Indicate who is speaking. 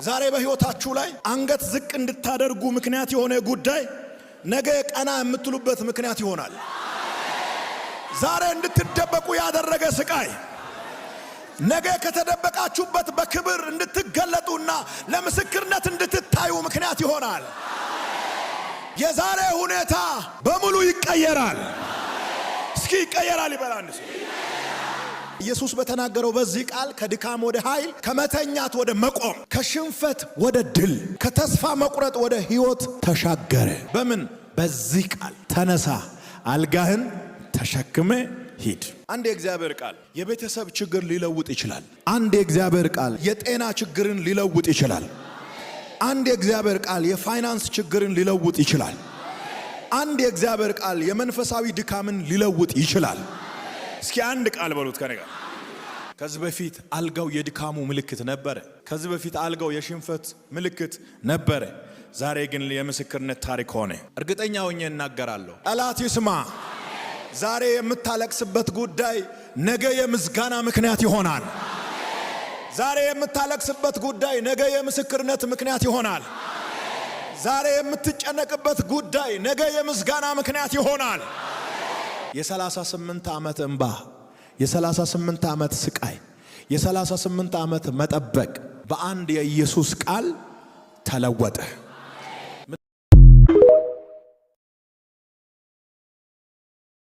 Speaker 1: ዛሬ በህይወታችሁ ላይ አንገት ዝቅ እንድታደርጉ ምክንያት የሆነ ጉዳይ ነገ ቀና የምትሉበት ምክንያት ይሆናል። ዛሬ እንድትደበቁ ያደረገ ስቃይ ነገ ከተደበቃችሁበት በክብር እንድትገለጡና ለምስክርነት እንድትታዩ ምክንያት ይሆናል። የዛሬ ሁኔታ በሙሉ ይቀየራል። እስኪ ይቀየራል ይበላል። ኢየሱስ በተናገረው በዚህ ቃል ከድካም ወደ ኃይል፣ ከመተኛት ወደ መቆም፣ ከሽንፈት ወደ ድል፣ ከተስፋ መቁረጥ ወደ ሕይወት ተሻገረ። በምን? በዚህ ቃል ተነሳ፣ አልጋህን ተሸክመ ሂድ። አንድ የእግዚአብሔር ቃል የቤተሰብ ችግር ሊለውጥ ይችላል። አንድ የእግዚአብሔር ቃል የጤና ችግርን ሊለውጥ ይችላል። አንድ የእግዚአብሔር ቃል የፋይናንስ ችግርን ሊለውጥ ይችላል። አንድ የእግዚአብሔር ቃል የመንፈሳዊ ድካምን ሊለውጥ ይችላል። እስኪ አንድ ቃል በሉት ከኔ ጋር። ከዚህ በፊት አልጋው የድካሙ ምልክት ነበረ። ከዚህ በፊት አልጋው የሽንፈት ምልክት ነበረ። ዛሬ ግን የምስክርነት ታሪክ ሆነ። እርግጠኛ ሆኜ እናገራለሁ። ጠላት ይስማ። ዛሬ የምታለቅስበት ጉዳይ ነገ የምስጋና ምክንያት ይሆናል። ዛሬ የምታለቅስበት ጉዳይ ነገ የምስክርነት ምክንያት ይሆናል። ዛሬ የምትጨነቅበት ጉዳይ ነገ የምስጋና ምክንያት ይሆናል። የ38 ዓመት እንባ፣ የ38 ዓመት ስቃይ፣ የ38 ዓመት መጠበቅ በአንድ የኢየሱስ ቃል ተለወጠ።